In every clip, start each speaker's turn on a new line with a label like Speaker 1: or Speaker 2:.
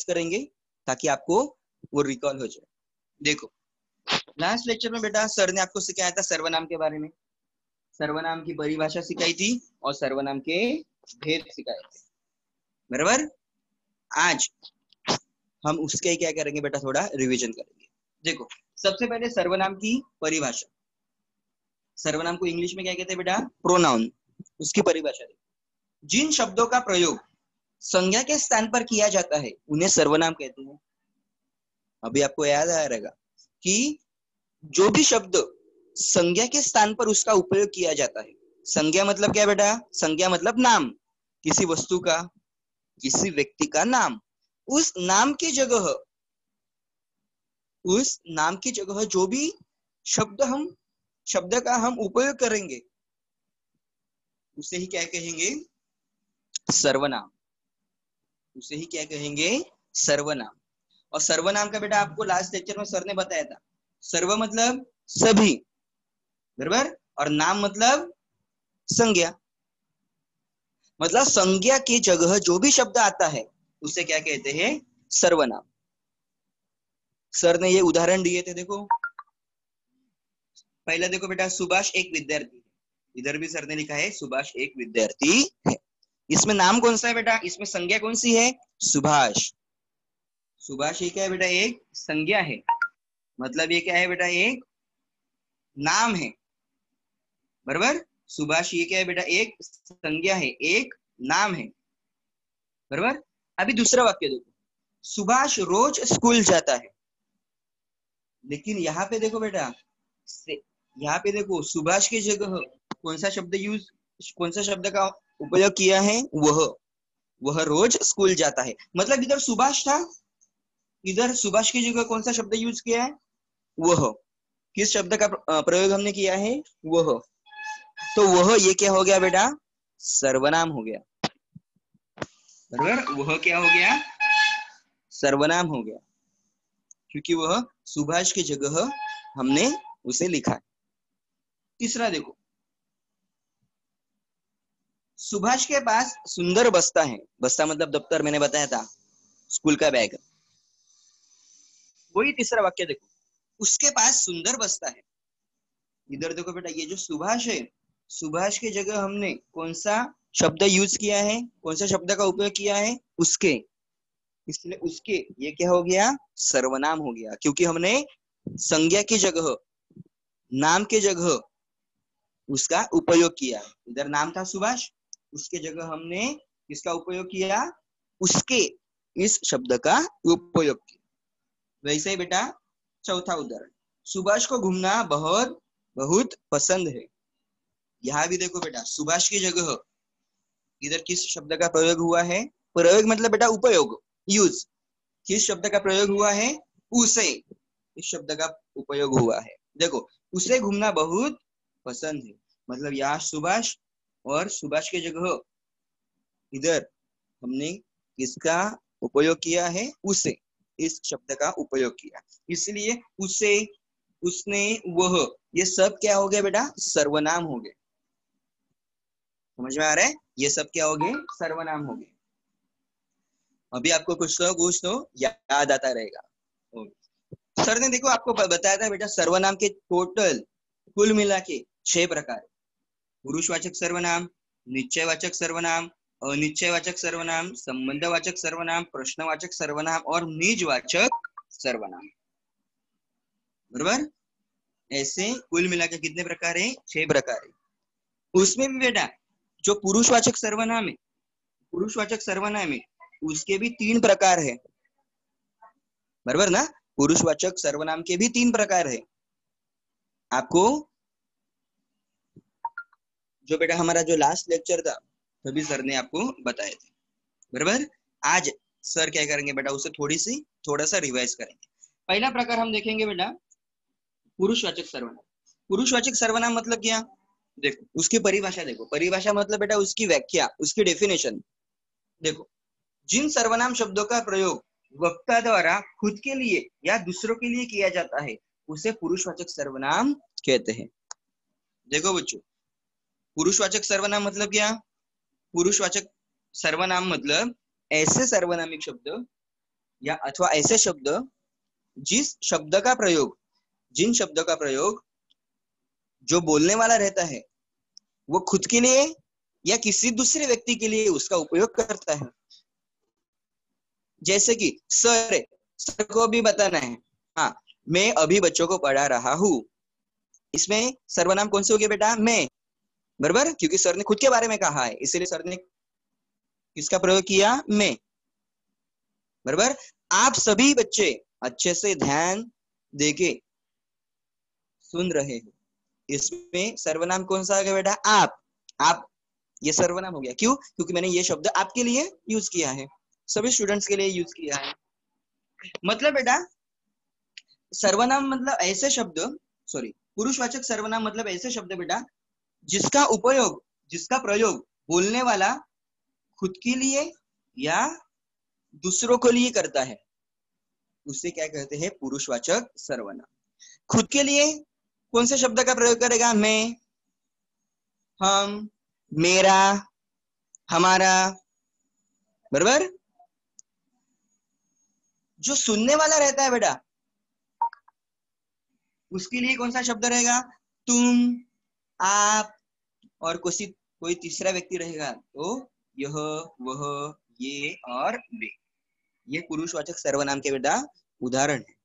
Speaker 1: करेंगे ताकि आपको वो रिकॉल हो जाए। देखो लास्ट लेक्चर में बेटा सर ने आपको सिखाया था सर्वनाम के बारे में, सर्वनाम की परिभाषा सिखाई थी और सर्वनाम के भेद सिखाए थे, बराबर। आज हम उसके क्या करेंगे बेटा, थोड़ा रिवीजन करेंगे। देखो सबसे पहले सर्वनाम की परिभाषा। सर्वनाम को इंग्लिश में क्या कहते हैं बेटा, प्रोनाउन। उसकी परिभाषा देखो, जिन शब्दों का प्रयोग संज्ञा के स्थान पर किया जाता है उन्हें सर्वनाम कहते हैं। अभी आपको याद आ रहेगा कि जो भी शब्द संज्ञा के स्थान पर उसका उपयोग किया जाता है, संज्ञा मतलब क्या बेटा, संज्ञा मतलब नाम, किसी वस्तु का, किसी व्यक्ति का नाम। उस नाम की जगह जो भी शब्द का हम उपयोग करेंगे उसे ही क्या कहेंगे, सर्वनाम। उसे ही क्या कहेंगे, सर्वनाम। और सर्वनाम का बेटा आपको लास्ट लेक्चर में सर ने बताया था, सर्व मतलब सभी, बराबर, और नाम मतलब संज्ञा। मतलब संज्ञा की जगह जो भी शब्द आता है उसे क्या कहते हैं, सर्वनाम। सर ने ये उदाहरण दिए थे, देखो पहले देखो बेटा, सुभाष एक विद्यार्थी है। इधर भी सर ने लिखा है सुभाष एक विद्यार्थी है। इसमें नाम कौन सा है बेटा, इसमें संज्ञा कौन सी है, सुभाष। सुभाष ये क्या है बेटा, एक संज्ञा है। मतलब ये क्या है बेटा, एक नाम है, बराबर। सुभाष ये क्या है बेटा, एक संज्ञा है, एक नाम है, बराबर। अभी दूसरा वाक्य देखो, सुभाष रोज स्कूल जाता है। लेकिन यहाँ पे देखो बेटा, यहाँ पे देखो सुभाष की जगह कौन सा शब्द का उपयोग किया है, वह रोज स्कूल जाता है। मतलब इधर सुभाष था, इधर सुभाष की जगह कौन सा शब्द यूज किया है, वह। किस शब्द का प्रयोग हमने किया है, वह। तो वह ये क्या हो गया बेटा, सर्वनाम हो गया, बराबर। वह क्या हो गया, सर्वनाम हो गया, क्योंकि वह सुभाष की जगह हमने उसे लिखा है। तीसरा देखो, सुभाष के पास सुंदर बस्ता है। बस्ता मतलब दफ्तर, मैंने बताया था, स्कूल का बैग। वही तीसरा वाक्य देखो, उसके पास सुंदर बस्ता है। इधर देखो बेटा, ये जो सुभाष है, सुभाष की जगह हमने कौन सा शब्द यूज किया है, कौन सा शब्द का उपयोग किया है, उसके। इसलिए उसके ये क्या हो गया, सर्वनाम हो गया, क्योंकि हमने संज्ञा की जगह, नाम की जगह उसका उपयोग किया। इधर नाम था सुभाष, उसके जगह हमने इसका उपयोग किया, उसके, इस शब्द का उपयोग किया। वैसे ही बेटा चौथा उदाहरण, सुभाष को घूमना बहुत बहुत पसंद है। यहाँ भी देखो बेटा, सुभाष की जगह इधर किस शब्द का प्रयोग हुआ है, प्रयोग मतलब बेटा उपयोग, यूज। किस शब्द का प्रयोग हुआ है, उसे, इस शब्द का उपयोग हुआ है। देखो उसे घूमना बहुत पसंद है, मतलब यहाँ सुभाष, और सुभाष की जगह इधर हमने किसका उपयोग किया है, उसे, इस शब्द का उपयोग किया। इसलिए उसे, उसने, वह, ये सब क्या हो गया बेटा, सर्वनाम हो गए। समझ में आ रहा है, ये सब क्या हो गए, सर्वनाम हो गए। अभी आपको कुछ तो याद आता रहेगा। सर ने देखो आपको बताया था बेटा, सर्वनाम के टोटल कुल मिला के 6 प्रकार, पुरुषवाचक सर्वनाम, निश्चयवाचक सर्वनाम, अनिश्चयवाचक सर्वनाम, संबंधवाचक सर्वनाम, प्रश्नवाचक सर्वनाम और निजवाचक सर्वनाम, बराबर। ऐसे कुल मिला के कितने प्रकार है, 6 प्रकार है। उसमें भी बेटा जो पुरुषवाचक सर्वनाम है, पुरुषवाचक सर्वनाम है, उसके भी 3 प्रकार है, बराबर ना। पुरुषवाचक सर्वनाम के भी 3 प्रकार है। आपको जो बेटा हमारा जो लास्ट लेक्चर था तभी सर ने आपको बताए थे, बराबर। आज सर क्या करेंगे बेटा, उसे थोड़ा सा रिवाइज करेंगे। पहला प्रकार हम देखेंगे बेटा, पुरुषवाचक सर्वनाम। पुरुषवाचक सर्वनाम मतलब क्या, देखो उसकी परिभाषा देखो। परिभाषा मतलब बेटा उसकी व्याख्या, उसकी डेफिनेशन देखो। जिन सर्वनाम शब्दों का प्रयोग वक्ता द्वारा खुद के लिए या दूसरों के लिए किया जाता है उसे पुरुषवाचक सर्वनाम कहते हैं। देखो बच्चों, पुरुषवाचक सर्वनाम मतलब क्या, पुरुषवाचक सर्वनाम मतलब ऐसे सर्वनामिक शब्द या अथवा ऐसे शब्द जिस शब्द का प्रयोग, जिन शब्दों का प्रयोग जो बोलने वाला रहता है वो खुद के लिए या किसी दूसरे व्यक्ति के लिए उसका उपयोग करता है। जैसे कि सर है, सर को भी बताना है, हाँ मैं अभी बच्चों को पढ़ा रहा हूँ, इसमें सर्वनाम कौन से हो गए बेटा? मैं, बराबर, क्योंकि सर ने खुद के बारे में कहा है इसलिए सर ने किसका प्रयोग किया? मैं, बराबर। आप सभी बच्चे अच्छे से ध्यान देके सुन रहे हो, इसमें सर्वनाम कौन सा आ गया बेटा? आप ये सर्वनाम हो गया। क्यों? क्योंकि मैंने ये शब्द आपके लिए यूज किया है, सभी स्टूडेंट्स के लिए यूज किया है। मतलब बेटा सर्वनाम मतलब ऐसे शब्द, सॉरी, पुरुषवाचक सर्वनाम मतलब ऐसे शब्द बेटा जिसका उपयोग, जिसका प्रयोग बोलने वाला खुद के लिए या दूसरों के लिए करता है, उसे क्या कहते हैं? पुरुषवाचक सर्वनाम। खुद के लिए कौन से शब्द का प्रयोग करेगा? मैं, हम, मेरा, हमारा, बराबर। जो सुनने वाला रहता है बेटा उसके लिए कौन सा शब्द रहेगा? तुम, आप, और कोई तीसरा व्यक्ति रहेगा तो यह, वह, ये और वे। ये पुरुषवाचक सर्वनाम के बेटा उदाहरण है,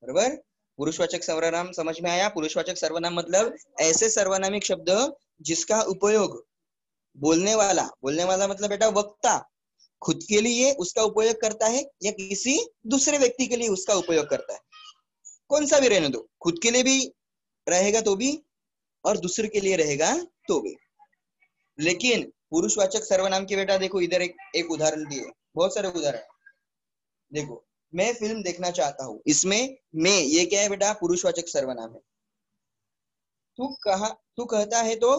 Speaker 1: बराबर। पुरुषवाचक सर्वनाम समझ में आया? पुरुषवाचक सर्वनाम मतलब ऐसे सर्वनामिक शब्द जिसका उपयोग बोलने वाला मतलब बेटा वक्ता खुद के लिए उसका उपयोग करता है या किसी दूसरे व्यक्ति के लिए उसका उपयोग करता है। कौन सा भी रहने दो, खुद के लिए भी रहेगा तो भी और दूसरे के लिए रहेगा तो भी। लेकिन पुरुषवाचक सर्वनाम के बेटा देखो इधर एक उदाहरण दिए, बहुत सारे उदाहरण। देखो, मैं फिल्म देखना चाहता हूँ, इसमें मैं ये क्या है बेटा? पुरुषवाचक सर्वनाम है। तू कहता है तो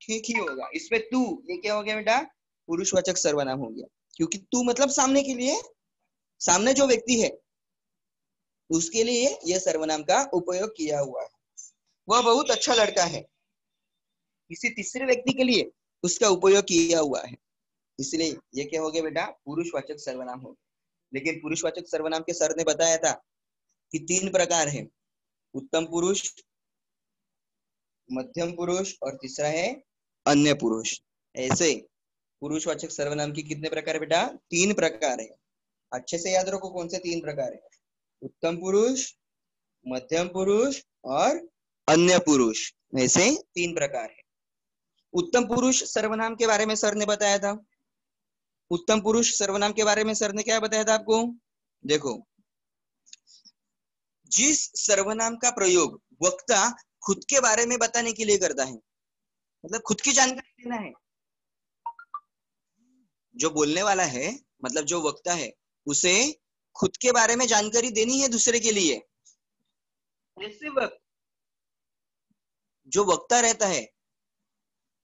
Speaker 1: ठीक ही होगा, इसमें तू ये क्या हो गया बेटा? पुरुषवाचक सर्वनाम हो गया, क्योंकि तू मतलब सामने के लिए, सामने जो व्यक्ति है उसके लिए यह सर्वनाम का उपयोग किया हुआ है। वह बहुत अच्छा लड़का है, किसी तीसरे व्यक्ति के लिए उसका उपयोग किया हुआ है, इसलिए ये क्या हो गया बेटा? पुरुषवाचक सर्वनाम हो गया। लेकिन पुरुषवाचक सर्वनाम के सर ने बताया था कि 3 प्रकार है, उत्तम पुरुष, मध्यम पुरुष और तीसरा है अन्य पुरुष। ऐसे पुरुषवाचक सर्वनाम की कितने प्रकार है बेटा? 3 प्रकार है। अच्छे से याद रखो कौन से 3 प्रकार है? उत्तम पुरुष, मध्यम पुरुष और अन्य पुरुष। ऐसे 3 प्रकार है। उत्तम पुरुष सर्वनाम के बारे में सर ने बताया था। उत्तम पुरुष सर्वनाम के बारे में सर ने क्या बताया था आपको? देखो, जिस सर्वनाम का प्रयोग वक्ता खुद के बारे में बताने के लिए करता है, मतलब खुद की जानकारी देना है, जो बोलने वाला है मतलब जो वक्ता है उसे खुद के बारे में जानकारी देनी है दूसरे के लिए। ऐसे वक्त जो वक्ता रहता है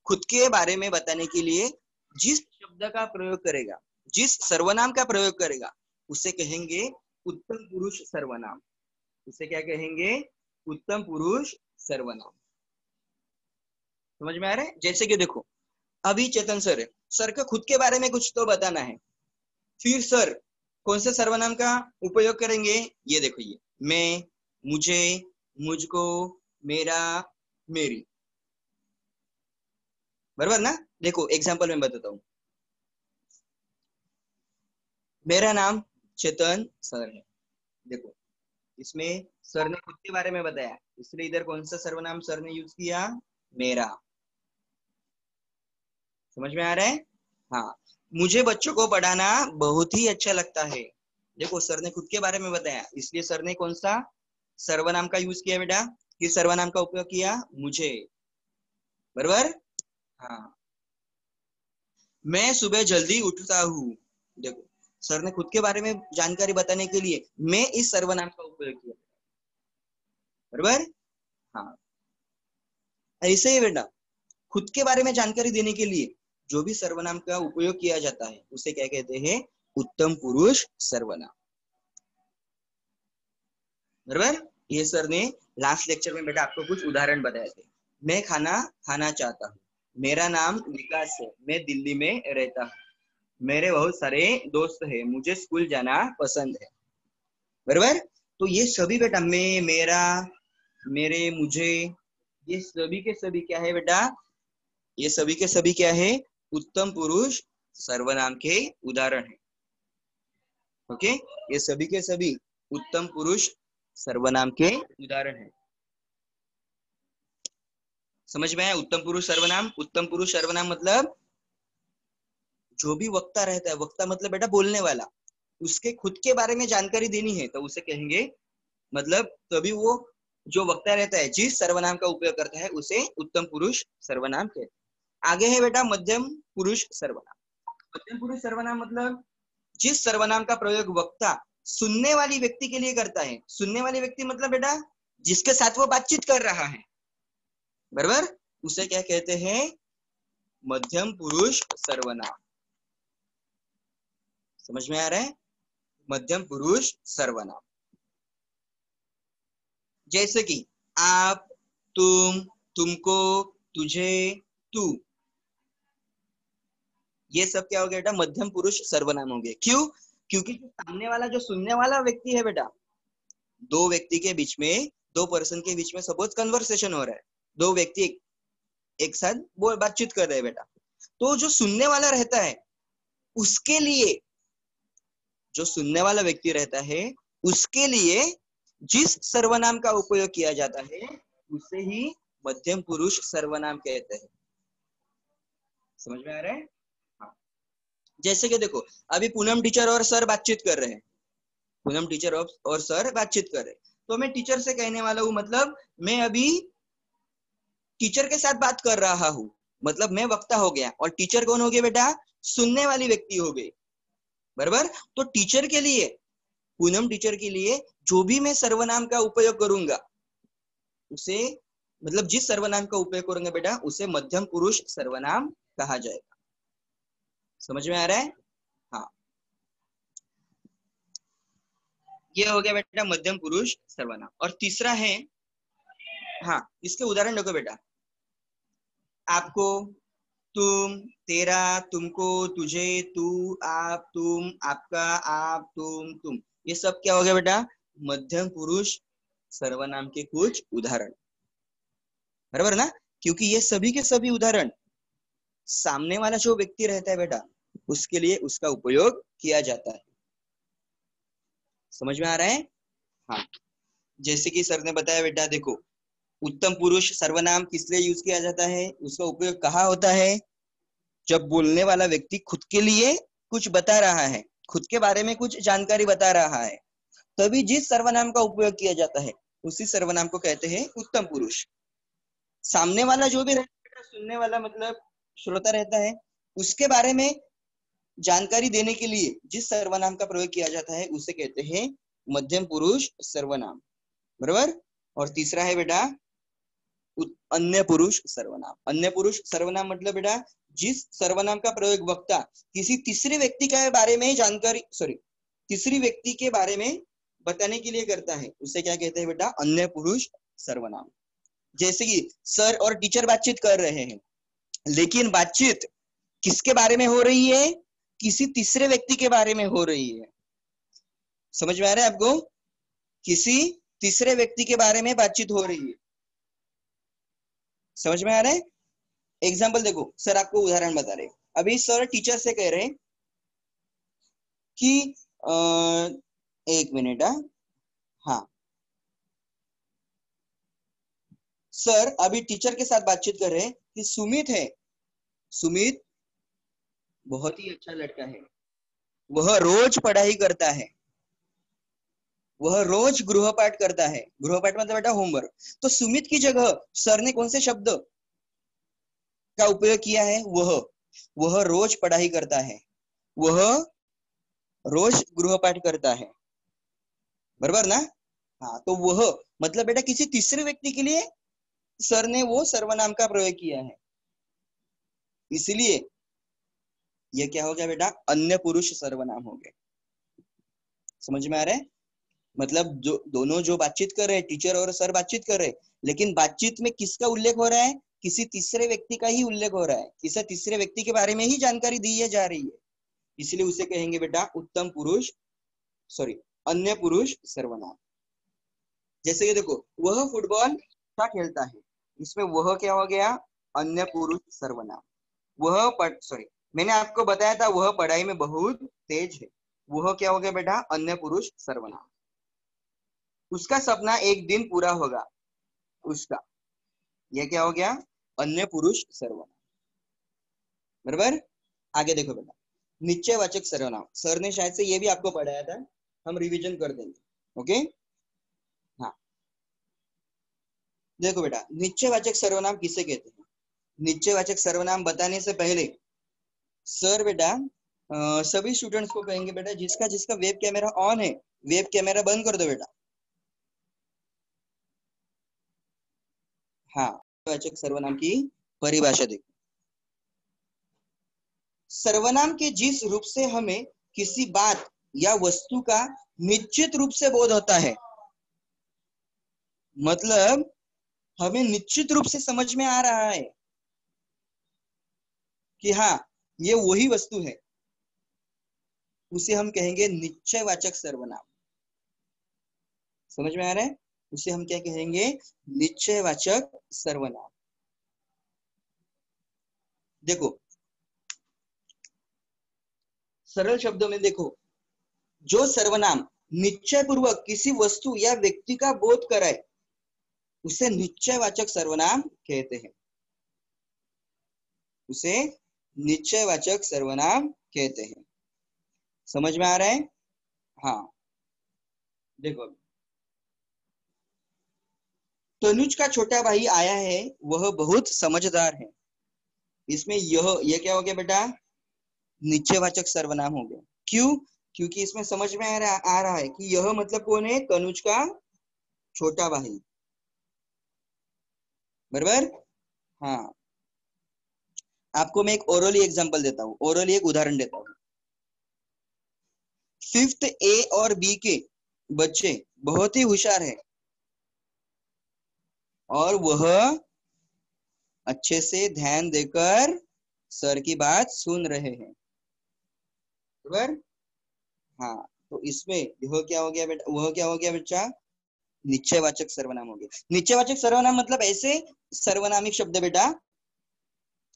Speaker 1: खुद के बारे में बताने के लिए जिस शब्द का प्रयोग करेगा, जिस सर्वनाम का प्रयोग करेगा, उसे कहेंगे उत्तम पुरुष सर्वनाम। उसे क्या कहेंगे? उत्तम पुरुष सर्वनाम। समझ में आ रहा है? जैसे कि देखो, अभी चेतन सर है, सर का खुद के बारे में कुछ तो बताना है, फिर सर कौन से सर्वनाम का उपयोग करेंगे? ये देखो, ये मैं, मुझे, मुझको, मेरा, मेरी, बराबर ना? देखो एग्जांपल में बताता हूँ। मेरा नाम चेतन सर है। देखो, इसमें सर ने खुद के बारे में बताया, इसलिए इधर कौन सा सर्वनाम सर ने यूज किया? मेरा। समझ में आ रहा है? हाँ। मुझे बच्चों को पढ़ाना बहुत ही अच्छा लगता है। देखो, सर ने खुद के बारे में बताया, इसलिए सर ने कौन सा सर्वनाम का यूज किया बेटा? किस सर्वनाम का उपयोग किया? मुझे, बराबर। हाँ। मैं सुबह जल्दी उठता हूँ। देखो, सर ने खुद के बारे में जानकारी बताने के लिए मैं इस सर्वनाम का उपयोग किया, बराबर। हाँ, ऐसे ही बेटा खुद के बारे में जानकारी देने के लिए जो भी सर्वनाम का उपयोग किया जाता है उसे क्या कहते हैं? उत्तम पुरुष सर्वनाम, बराबर। ये सर ने लास्ट लेक्चर में बेटा आपको कुछ उदाहरण बताए थे। मैं खाना खाना चाहता हूँ, मेरा नाम विकास है, मैं दिल्ली में रहता हूँ, मेरे बहुत सारे दोस्त हैं, मुझे स्कूल जाना पसंद है। बराबर। तो ये सभी बेटा मैं, मेरा, मेरे, मुझे, ये सभी के सभी क्या है बेटा, ये सभी के सभी क्या है, उत्तम पुरुष सर्वनाम के उदाहरण है। ओके, ये सभी के सभी उत्तम पुरुष सर्वनाम के उदाहरण है। समझ में आया? उत्तम पुरुष सर्वनाम, उत्तम पुरुष सर्वनाम मतलब जो भी वक्ता रहता है, वक्ता मतलब बेटा बोलने वाला, उसके खुद के बारे में जानकारी देनी है तो उसे कहेंगे, मतलब तभी वो जो वक्ता रहता है जिस सर्वनाम का उपयोग करता है उसे उत्तम पुरुष सर्वनाम कहते हैं। आगे है बेटा मध्यम पुरुष सर्वनाम। मध्यम पुरुष सर्वनाम मतलब जिस सर्वनाम का प्रयोग वक्ता सुनने वाली व्यक्ति के लिए करता है। सुनने वाली व्यक्ति मतलब बेटा जिसके साथ वो बातचीत कर रहा है, बराबर, उसे क्या कहते हैं, मध्यम पुरुष सर्वनाम। समझ में आ रहा है? मध्यम पुरुष सर्वनाम जैसे कि आप, तुम, तुमको, तुझे, तू, ये सब क्या हो गया बेटा, मध्यम पुरुष सर्वनाम हो गए। क्यों? क्योंकि जो सामने वाला, जो सुनने वाला व्यक्ति है बेटा, दो व्यक्ति के बीच में, दो पर्सन के बीच में सपोज कन्वर्सेशन हो रहा है, दो व्यक्ति एक साथ वो बातचीत कर रहे हैं बेटा, तो जो सुनने वाला रहता है उसके लिए, जो सुनने वाला व्यक्ति रहता है उसके लिए जिस सर्वनाम का उपयोग किया जाता है उसे ही मध्यम पुरुष सर्वनाम कहते हैं। समझ में आ रहा है? हाँ। जैसे कि देखो अभी पूनम टीचर और सर बातचीत कर रहे हैं, पूनम टीचर और सर बातचीत कर रहे हैं, तो मैं टीचर से कहने वाला हूँ, मतलब मैं अभी टीचर के साथ बात कर रहा हूँ, मतलब मैं वक्ता हो गया, और टीचर कौन हो गया बेटा, सुनने वाली व्यक्ति हो गई, बराबर। तो टीचर के लिए, पूनम टीचर के लिए जो भी मैं सर्वनाम का उपयोग करूंगा उसे, मतलब जिस सर्वनाम का उपयोग करूंगा बेटा उसे मध्यम पुरुष सर्वनाम कहा जाएगा। समझ में आ रहा है? हाँ, ये हो गया बेटा मध्यम पुरुष सर्वनाम। और तीसरा है, हाँ इसके उदाहरण देखो बेटा, आपको, तुम, तेरा, तुमको, तुझे, तू, आप, तुम, आपका, आप, तुम, ये सब क्या हो गया बेटा, मध्यम पुरुष सर्वनाम के कुछ उदाहरण, बराबर ना? क्योंकि ये सभी के सभी उदाहरण सामने वाला जो व्यक्ति रहता है बेटा उसके लिए उसका उपयोग किया जाता है। समझ में आ रहा है? हाँ, जैसे कि सर ने बताया बेटा, देखो उत्तम पुरुष सर्वनाम किस लिए यूज किया जाता है, उसका उपयोग कहाँ होता है, जब बोलने वाला व्यक्ति खुद के लिए कुछ बता रहा है, खुद के बारे में कुछ जानकारी बता रहा है, तभी जिस सर्वनाम का उपयोग किया जाता है उसी सर्वनाम को कहते हैं उत्तम पुरुष। सामने वाला जो भी रहता है, सुनने वाला मतलब श्रोता रहता है, उसके बारे में जानकारी देने के लिए जिस सर्वनाम का प्रयोग किया जाता है उसे कहते हैं मध्यम पुरुष सर्वनाम, बराबर। और तीसरा है बेटा अन्य पुरुष सर्वनाम। अन्य पुरुष सर्वनाम मतलब बेटा जिस सर्वनाम का प्रयोग वक्ता किसी तीसरे व्यक्ति के बारे में जानकारी, तीसरी व्यक्ति के बारे में बताने के लिए करता है उसे क्या कहते हैं बेटा, अन्य पुरुष सर्वनाम। जैसे कि सर और टीचर बातचीत कर रहे हैं, लेकिन बातचीत किसके बारे में हो रही है, किसी तीसरे व्यक्ति के बारे में हो रही है। समझ में आ रहा है आपको? किसी तीसरे व्यक्ति के बारे में बातचीत हो रही है। समझ में आ रहा है? एग्जाम्पल देखो, सर आपको उदाहरण बता रहे, अभी सर टीचर से कह रहे कि एक मिनट, हाँ सर अभी टीचर के साथ बातचीत कर रहे हैं कि सुमित है, सुमित बहुत ही अच्छा लड़का है, वह रोज पढ़ाई करता है, वह रोज गृहपाठ करता है। गृहपाठ मतलब बेटा होमवर्क। तो सुमित की जगह सर ने कौन से शब्द का उपयोग किया है, वह रोज पढ़ाई करता है, वह रोज गृहपाठ करता है, बराबर ना? हाँ, तो वह मतलब बेटा किसी तीसरे व्यक्ति के लिए सर ने वो सर्वनाम का प्रयोग किया है, इसलिए यह क्या हो गया बेटा, अन्य पुरुष सर्वनाम हो गए। समझ में आ रहा है? मतलब जो दोनों जो बातचीत कर रहे हैं, टीचर और सर बातचीत कर रहे हैं, लेकिन बातचीत में किसका उल्लेख हो रहा है, किसी तीसरे व्यक्ति का ही उल्लेख हो रहा है, किसी तीसरे व्यक्ति के बारे में ही जानकारी दी जा रही है, इसलिए उसे कहेंगे बेटा उत्तम पुरुष, सॉरी, अन्य पुरुष सर्वनाम। जैसे कि देखो, वह फुटबॉल अच्छा खेलता है, इसमें वह क्या हो गया, अन्य पुरुष सर्वनाम। वह सॉरी, मैंने आपको बताया था वह पढ़ाई में बहुत तेज है, वह क्या हो गया बेटा, अन्य पुरुष सर्वनाम। उसका सपना एक दिन पूरा होगा, उसका, यह क्या हो गया, अन्य पुरुष सर्वनाम। बराबर। आगे देखो बेटा, निश्चयवाचक सर्वनाम, सर ने शायद से ये भी आपको पढ़ाया था, हम रिवीजन कर देंगे। ओके, हाँ, देखो बेटा, निश्चयवाचक सर्वनाम किसे कहते हैं। निश्चयवाचक सर्वनाम बताने से पहले सर बेटा सभी स्टूडेंट्स को कहेंगे बेटा, जिसका जिसका वेब कैमरा ऑन है, वेब कैमरा बंद कर दो बेटा। हाँ, निश्चयवाचक सर्वनाम की परिभाषा देखो। सर्वनाम के जिस रूप से हमें किसी बात या वस्तु का निश्चित रूप से बोध होता है, मतलब हमें निश्चित रूप से समझ में आ रहा है कि हाँ ये वही वस्तु है, उसे हम कहेंगे निश्चयवाचक सर्वनाम। समझ में आ रहा है, उसे हम क्या कहेंगे, निश्चयवाचक सर्वनाम। देखो सरल शब्दों में देखो, जो सर्वनाम निश्चय पूर्वक किसी वस्तु या व्यक्ति का बोध कराए उसे निश्चयवाचक सर्वनाम कहते हैं, उसे निश्चयवाचक सर्वनाम कहते हैं। समझ में आ रहा है। हाँ, देखो तनुज का छोटा भाई आया है, वह बहुत समझदार है, इसमें यह क्या हो गया बेटा, निश्चयवाचक सर्वनाम हो गया। क्यों, क्योंकि इसमें समझ में आ रहा है कि यह मतलब कौन है, तनुज का छोटा भाई। बराबर। हाँ, आपको मैं एक ओरली एग्जांपल देता हूँ, ओरली एक उदाहरण देता हूँ। 5th ए और बी के बच्चे बहुत ही होशियार है और वह अच्छे से ध्यान देकर सर की बात सुन रहे हैं। बराबर। हाँ, तो इसमें यह क्या हो गया बेटा, वह क्या हो गया बच्चा, निश्चयवाचक सर्वनाम हो गया। निश्चयवाचक सर्वनाम मतलब ऐसे सर्वनामिक शब्द बेटा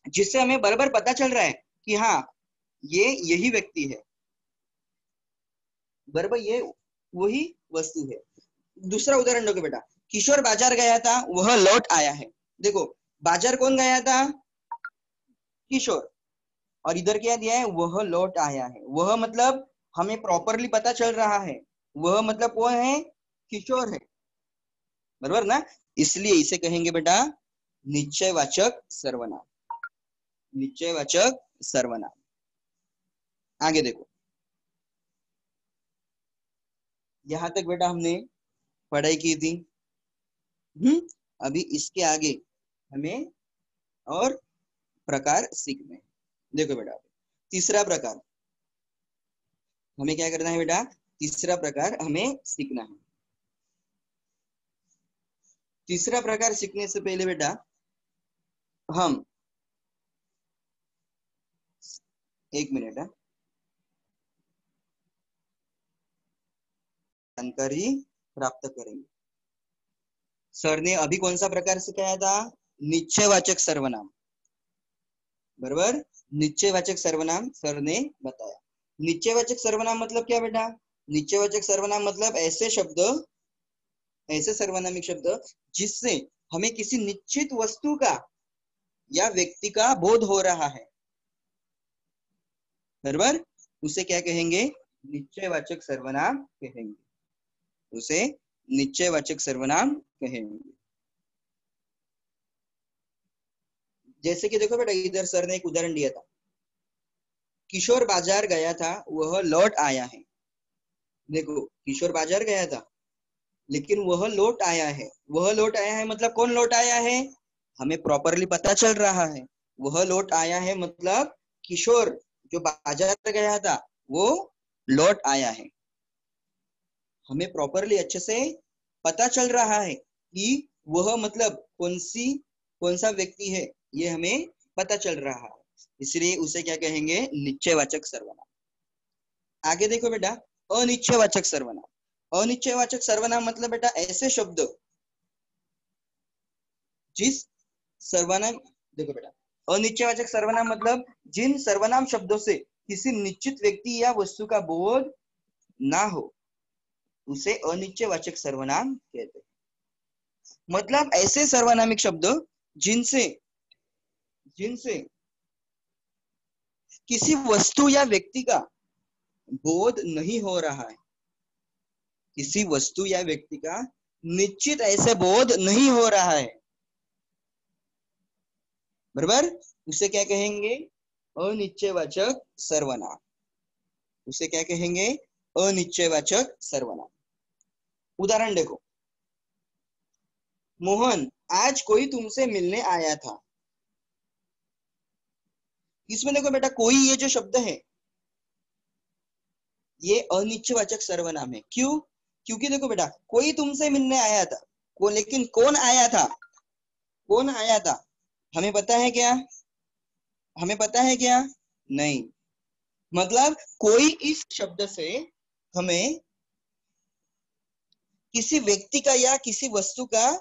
Speaker 1: जिससे हमें बराबर पता चल रहा है कि हाँ ये यही व्यक्ति है, बराबर ये वही वस्तु है। दूसरा उदाहरण लो बेटा, किशोर बाजार गया था, वह लौट आया है। देखो बाजार कौन गया था, किशोर, और इधर क्या दिया है, वह लौट आया है। वह मतलब हमें प्रॉपरली पता चल रहा है, वह मतलब कौन है, किशोर है। बराबर ना, इसलिए इसे कहेंगे बेटा निश्चयवाचक सर्वनाम, निश्चयवाचक सर्वनाम। आगे देखो, यहां तक बेटा हमने पढ़ाई की थी। अभी इसके आगे हमें और प्रकार सीखने। देखो बेटा, तीसरा प्रकार हमें क्या करना है बेटा, तीसरा प्रकार हमें सीखना है। तीसरा प्रकार सीखने से पहले बेटा हम, एक मिनट है, जानकारी प्राप्त करेंगे। सर ने अभी कौन सा प्रकार सिखाया था, निश्चयवाचक सर्वनाम। बराबर, निश्चयवाचक सर्वनाम सर ने बताया। निश्चयवाचक सर्वनाम मतलब क्या बेटा, निश्चयवाचक सर्वनाम मतलब ऐसे शब्द, ऐसे सर्वनामिक शब्द जिससे हमें किसी निश्चित वस्तु का या व्यक्ति का बोध हो रहा है। बराबर, उसे क्या कहेंगे, निश्चयवाचक सर्वनाम कहेंगे, उसे निश्चयवाचक सर्वनाम कहेंगे। जैसे कि देखो बेटा, इधर सर ने एक उदाहरण दिया था, किशोर बाजार गया था, वह लौट आया है। देखो किशोर बाजार गया था लेकिन वह लौट आया है, वह लौट आया है मतलब कौन लौट आया है, हमें प्रॉपरली पता चल रहा है। वह लौट आया है मतलब किशोर जो बाजार गया था वो लौट आया है। हमें प्रॉपरली अच्छे से पता चल रहा है कि वह मतलब कौन सा व्यक्ति है, ये हमें पता चल रहा है, इसलिए उसे क्या कहेंगे, निश्चयवाचक सर्वनाम। आगे देखो बेटा, अनिश्चयवाचक सर्वनाम। अनिश्चयवाचक सर्वनाम मतलब बेटा ऐसे शब्द जिस सर्वनाम, देखो बेटा, अनिश्चयवाचक सर्वनाम मतलब जिन सर्वनाम शब्दों से किसी निश्चित व्यक्ति या वस्तु का बोध ना हो, उसे अनिश्चयवाचक सर्वनाम कहते हैं। मतलब ऐसे सर्वनामिक शब्द जिनसे जिनसे किसी वस्तु या व्यक्ति का बोध नहीं हो रहा है, किसी वस्तु या व्यक्ति का निश्चित ऐसे बोध नहीं हो रहा है, बराबर, उसे क्या कहेंगे? अनिश्चयवाचक सर्वनाम। उसे क्या कहेंगे? अनिश्चयवाचक सर्वनाम। उदाहरण देखो, मोहन आज कोई तुमसे मिलने आया था। इसमें देखो बेटा, कोई ये जो शब्द है ये अनिश्चयवाचक सर्वनाम है। क्यों? क्योंकि देखो बेटा, कोई तुमसे मिलने आया था, लेकिन कौन आया था? कौन आया था हमें पता है क्या? हमें पता है क्या? नहीं। मतलब कोई इस शब्द से हमें किसी व्यक्ति का या किसी वस्तु का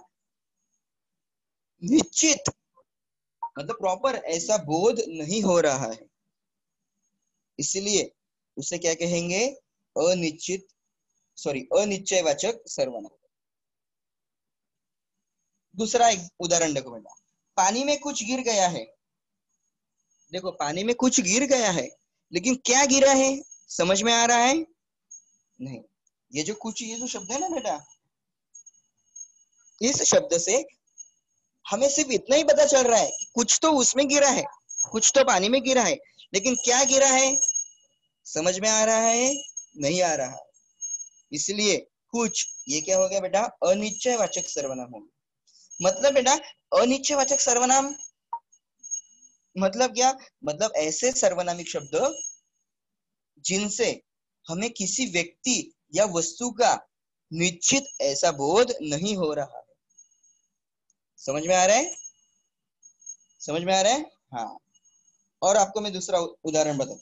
Speaker 1: निश्चित, मतलब प्रॉपर ऐसा बोध नहीं हो रहा है, इसलिए उसे क्या कहेंगे? अनिश्चित, सॉरी, अनिश्चयवाचक सर्वनाम। दूसरा एक उदाहरण देखो बेटा, पानी में कुछ गिर गया है। देखो, पानी में कुछ गिर गया है, लेकिन क्या गिरा है समझ में आ रहा है? नहीं। ये जो कुछ, ये जो शब्द है ना बेटा, इस शब्द से हमें सिर्फ इतना ही पता चल रहा है कि कुछ तो उसमें गिरा है, कुछ तो पानी में गिरा है, लेकिन क्या गिरा है समझ में आ रहा है? नहीं आ रहा। इसलिए कुछ, ये क्या हो गया बेटा? अनिश्चयवाचक सर्वनाम हो गया। मतलब बेटा, अनिश्चयवाचक सर्वनाम मतलब क्या? मतलब ऐसे सर्वनामिक शब्द जिनसे हमें किसी व्यक्ति या वस्तु का निश्चित ऐसा बोध नहीं हो रहा है। समझ में आ रहा है? समझ में आ रहा है? हाँ। और आपको मैं दूसरा उदाहरण बताता हूँ।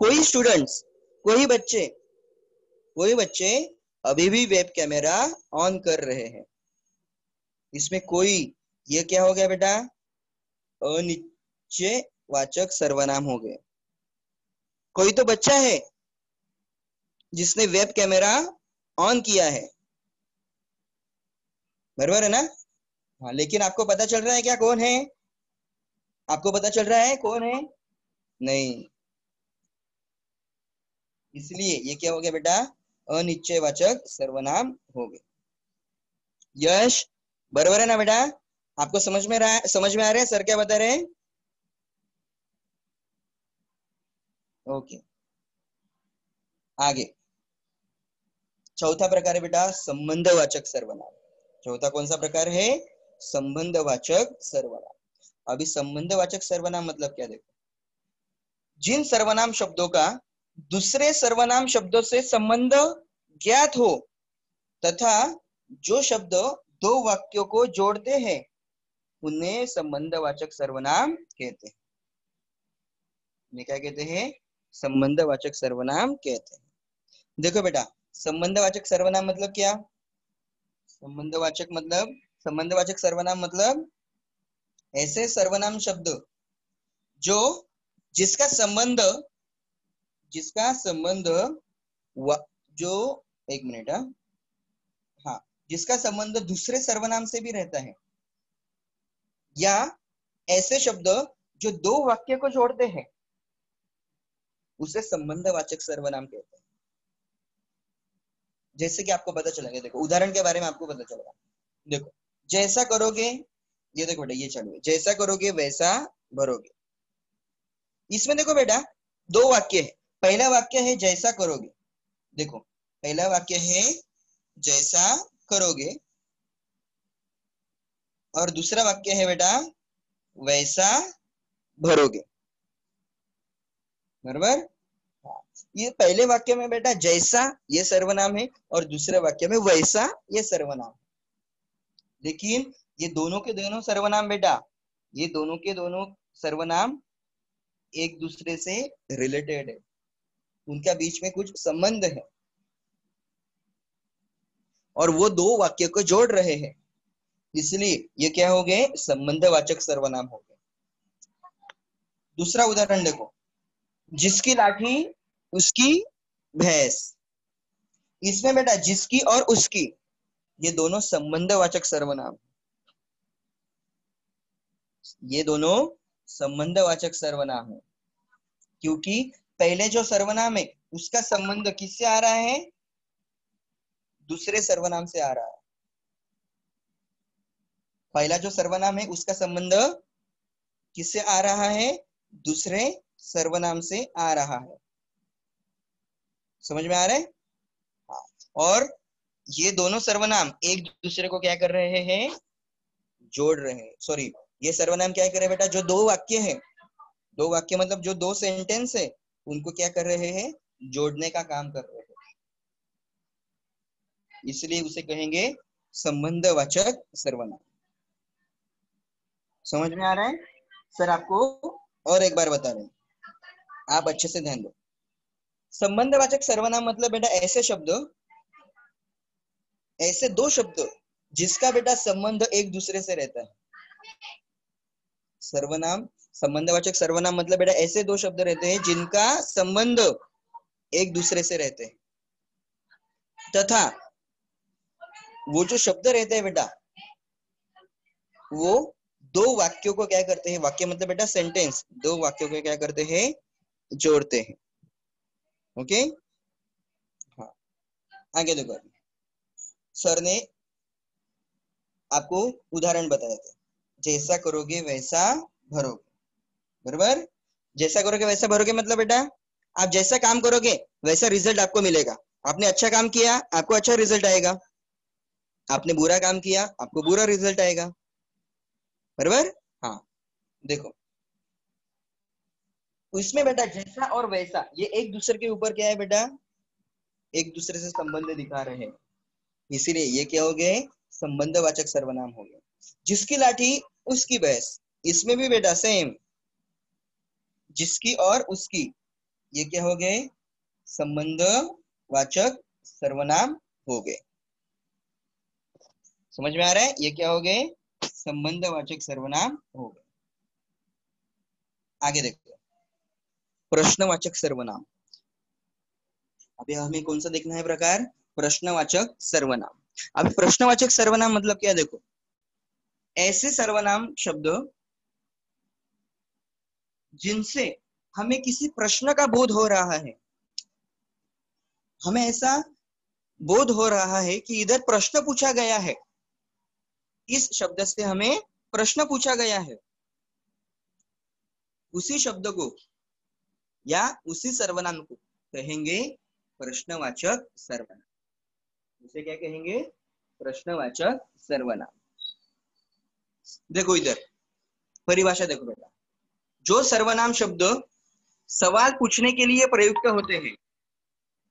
Speaker 1: कोई स्टूडेंट्स, कोई बच्चे कोई बच्चे अभी भी वेब कैमरा ऑन कर रहे हैं। इसमें कोई, ये क्या हो गया बेटा? अनिश्चयवाचक सर्वनाम हो गए। कोई तो बच्चा है जिसने वेब कैमरा ऑन किया है, बराबर है ना? हाँ, लेकिन आपको पता चल रहा है क्या कौन है? आपको पता चल रहा है कौन है? नहीं। इसलिए ये क्या हो गया बेटा? अनिश्चयवाचक सर्वनाम हो गए। यश, बराबर है ना बेटा? आपको समझ में रहा है? समझ में आ रहा है सर क्या बता रहे हैं? ओके, आगे चौथा प्रकार है बेटा संबंधवाचक सर्वनाम। चौथा कौन सा प्रकार है? संबंधवाचक सर्वनाम। अभी संबंधवाचक सर्वनाम मतलब क्या? देखो, जिन सर्वनाम शब्दों का दूसरे सर्वनाम शब्दों से संबंध ज्ञात हो तथा जो शब्द दो वाक्यों को जोड़ते हैं, उन्हें संबंधवाचक सर्वनाम कहते हैं। इन्हें क्या कहते हैं? संबंधवाचक सर्वनाम कहते हैं। देखो बेटा, संबंधवाचक सर्वनाम मतलब क्या? संबंधवाचक सर्वनाम मतलब ऐसे सर्वनाम शब्द जो जिसका संबंध जिसका संबंध जो, एक मिनट, हाँ, जिसका संबंध दूसरे सर्वनाम से भी रहता है, या ऐसे शब्द जो दो वाक्य को जोड़ते हैं, उसे संबंधवाचक सर्वनाम कहते हैं। जैसे कि आपको पता चलेगा, देखो उदाहरण के बारे में आपको पता चलेगा। देखो, जैसा करोगे, ये देखो बेटा, ये चालू है, जैसा करोगे वैसा भरोगे। इसमें देखो बेटा, दो वाक्य है। पहला वाक्य है जैसा करोगे। देखो, पहला वाक्य है जैसा करोगे, और दूसरा वाक्य है बेटा वैसा भरोगे, बराबर? हाँ। ये पहले वाक्य में बेटा जैसा ये सर्वनाम है, और दूसरे वाक्य में वैसा ये सर्वनाम। लेकिन ये दोनों के दोनों सर्वनाम बेटा, ये दोनों के दोनों सर्वनाम एक दूसरे से रिलेटेड है। उनका बीच में कुछ संबंध है और वो दो वाक्य को जोड़ रहे हैं, इसलिए ये क्या हो गए, संबंधवाचक सर्वनाम हो गए। दूसरा उदाहरण देखो, जिसकी लाठी उसकी भैंस। इसमें बेटा जिसकी और उसकी ये दोनों संबंधवाचक सर्वनाम, ये दोनों संबंधवाचक सर्वनाम है, क्योंकि पहले जो सर्वनाम है उसका संबंध किससे आ रहा है, दूसरे सर्वनाम से आ रहा है। पहला जो सर्वनाम है उसका संबंध किससे आ रहा है, दूसरे सर्वनाम से आ रहा है। समझ में आ रहा है? हाँ। और ये दोनों सर्वनाम एक दूसरे को क्या कर रहे हैं, जोड़ रहे हैं। सॉरी, ये सर्वनाम क्या कर रहे हैं बेटा, जो दो वाक्य है, दो वाक्य मतलब जो दो सेंटेंस है, उनको क्या कर रहे हैं, जोड़ने का काम कर रहे हैं, इसलिए उसे कहेंगे संबंधवाचक सर्वनाम। समझ में आ रहा है? सर आपको और एक बार बता रहे हैं, आप अच्छे से ध्यान दो। संबंधवाचक सर्वनाम मतलब बेटा ऐसे शब्द, ऐसे दो शब्द जिसका बेटा संबंध एक दूसरे से रहता है। सर्वनाम, संबंधवाचक सर्वनाम मतलब बेटा ऐसे दो शब्द रहते हैं जिनका संबंध एक दूसरे से रहते हैं, तथा वो जो शब्द रहते हैं बेटा वो दो वाक्यों को क्या करते हैं, वाक्य मतलब बेटा सेंटेंस, दो वाक्यों को क्या करते हैं, जोड़ते हैं। ओके, हाँ आगे देखो, सर ने आपको उदाहरण बताया था, जैसा करोगे वैसा भरोगे, बराबर। जैसा करोगे वैसा भरोगे मतलब बेटा आप जैसा काम करोगे वैसा रिजल्ट आपको मिलेगा। आपने अच्छा काम किया आपको अच्छा रिजल्ट आएगा, आपने बुरा काम किया आपको बुरा रिजल्ट आएगा, बराबर। हाँ देखो, इसमें बेटा जैसा और वैसा ये एक दूसरे के ऊपर क्या है बेटा, एक दूसरे से संबंध दिखा रहे हैं, इसीलिए ये क्या हो गए, संबंधवाचक सर्वनाम हो गए। जिसकी लाठी उसकी भैंस, इसमें भी बेटा सेम, जिसकी और उसकी ये क्या हो गए, संबंधवाचक सर्वनाम हो गए। समझ में आ रहा है, ये क्या हो गए, संबंधवाचक सर्वनाम हो गए। आगे देखो, प्रश्नवाचक सर्वनाम। अभी हमें कौन सा देखना है प्रकार, प्रश्नवाचक सर्वनाम। अभी प्रश्नवाचक सर्वनाम मतलब क्या, देखो ऐसे सर्वनाम शब्द जिनसे हमें किसी प्रश्न का बोध हो रहा है, हमें ऐसा बोध हो रहा है कि इधर प्रश्न पूछा गया है, इस शब्द से हमें प्रश्न पूछा गया है, उसी शब्द को या उसी सर्वनाम को कहेंगे प्रश्नवाचक सर्वनाम। उसे क्या कहेंगे, प्रश्नवाचक सर्वनाम। देखो इधर परिभाषा देखो बेटा, जो सर्वनाम शब्द सवाल पूछने के लिए प्रयुक्त होते हैं,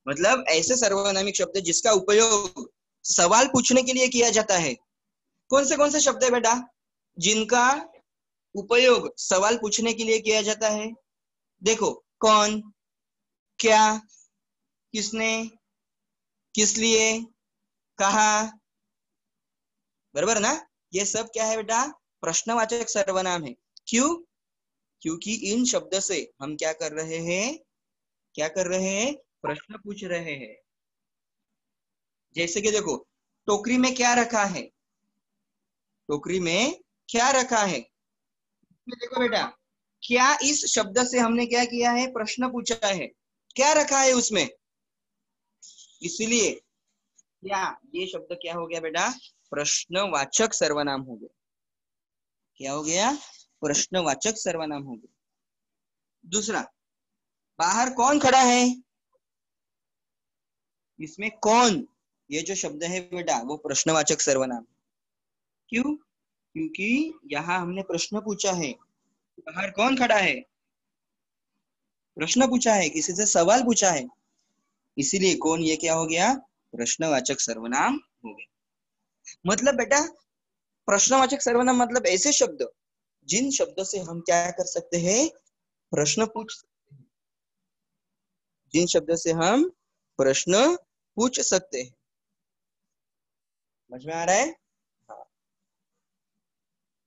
Speaker 1: मतलब ऐसे सर्वनामिक शब्द जिसका उपयोग सवाल पूछने के लिए किया जाता है। कौन से शब्द है बेटा जिनका उपयोग सवाल पूछने के लिए किया जाता है, देखो कौन, क्या, किसने, किस लिए, कहा, बराबर ना। ये सब क्या है बेटा, प्रश्नवाचक सर्वनाम है। क्यों, क्योंकि इन शब्द से हम क्या कर रहे हैं, क्या कर रहे हैं, प्रश्न पूछ रहे हैं। जैसे कि देखो, टोकरी में क्या रखा है, टोकरी में क्या रखा है, देखो बेटा क्या इस शब्द से हमने क्या किया है, प्रश्न पूछा है, क्या रखा है उसमें, इसलिए क्या ये शब्द क्या हो गया बेटा, प्रश्नवाचक सर्वनाम हो गया। क्या हो गया, प्रश्नवाचक सर्वनाम हो गया। दूसरा, बाहर कौन खड़ा है, इसमें कौन ये जो शब्द है बेटा वो प्रश्नवाचक सर्वनाम। क्यों, क्योंकि यहाँ हमने प्रश्न पूछा है, बाहर कौन खड़ा है, प्रश्न पूछा है, किसी से सवाल पूछा है, इसीलिए कौन ये क्या हो गया, प्रश्नवाचक सर्वनाम हो गया। मतलब बेटा प्रश्नवाचक सर्वनाम मतलब ऐसे शब्द जिन शब्दों से हम क्या कर सकते हैं, प्रश्न पूछ सकते हैं, जिन शब्दों से हम प्रश्न पूछ सकते हैं। समझ में आ रहा है? हाँ।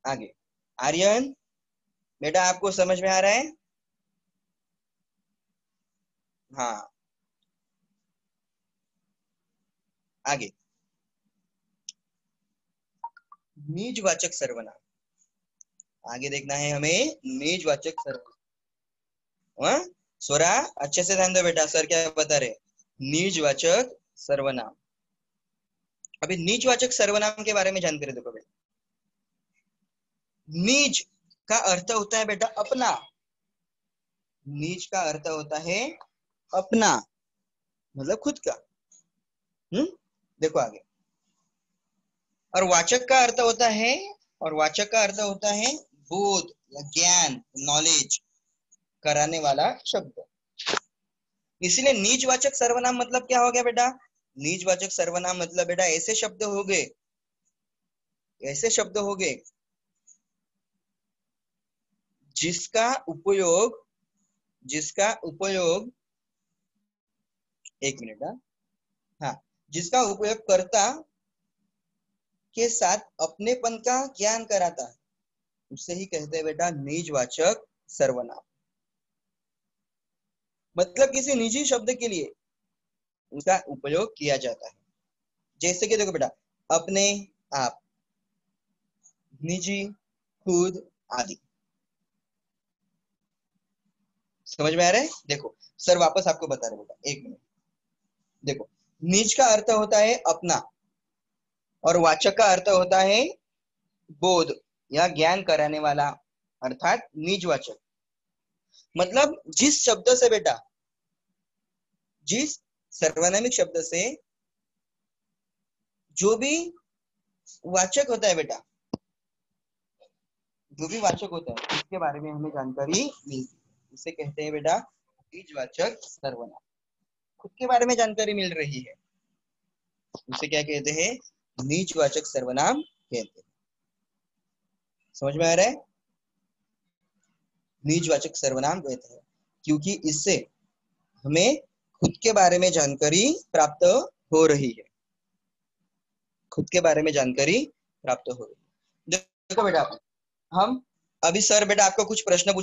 Speaker 1: आगे आर्यन, बेटा आपको समझ में आ रहा है? हाँ। आगे निजवाचक सर्वनाम, आगे देखना है हमें निजवाचक सर्वनाम। हाँ? स्वरा अच्छे से ध्यान दो बेटा, सर क्या बता रहे? निजवाचक सर्वनाम। अभी निजवाचक सर्वनाम के बारे में जानकारी देखो बेटा। निज का अर्थ होता है बेटा अपना, निज का अर्थ होता है अपना, मतलब खुद का। देखो आगे। और वाचक का अर्थ होता है, और वाचक का अर्थ होता है बोध या ज्ञान, नॉलेज कराने वाला शब्द। इसलिए निजवाचक सर्वनाम मतलब क्या हो गया बेटा? निजवाचक सर्वनाम मतलब बेटा ऐसे शब्द हो गए, ऐसे शब्द हो गए जिसका उपयोग, जिसका उपयोग, एक मिनट, हाँ, जिसका उपयोग कर्ता के साथ अपनेपन का ज्ञान कराता है, उससे ही कहते हैं बेटा निजवाचक सर्वनाम। मतलब किसी निजी शब्द के लिए उसका उपयोग किया जाता है। जैसे कि देखो बेटा, अपने आप, निजी, खुद आदि। समझ में आ रहा है? देखो सर वापस आपको बता रहे बेटा, एक मिनट। देखो निज का अर्थ होता है अपना, और वाचक का अर्थ होता है बोध या ज्ञान कराने वाला, अर्थात निजवाचक। मतलब जिस शब्द से बेटा, जिस सर्वनामिक शब्द से जो भी वाचक होता है बेटा, जो भी वाचक होता है उसके बारे में हमें जानकारी मिलती है, उसे कहते हैं बेटा निजवाचक सर्वनाम। खुद के बारे में जानकारी मिल रही है, उसे क्या कहते हैं? निजवाचक सर्वनाम कहते हैं। समझ में आ रहा है? निजवाचक सर्वनाम कहते हैं क्योंकि इससे हमें खुद के बारे में जानकारी प्राप्त हो रही है, खुद के बारे में जानकारी प्राप्त हो रही है। देखो बेटा, हम अभी सर बेटा आपको कुछ प्रश्न पूछ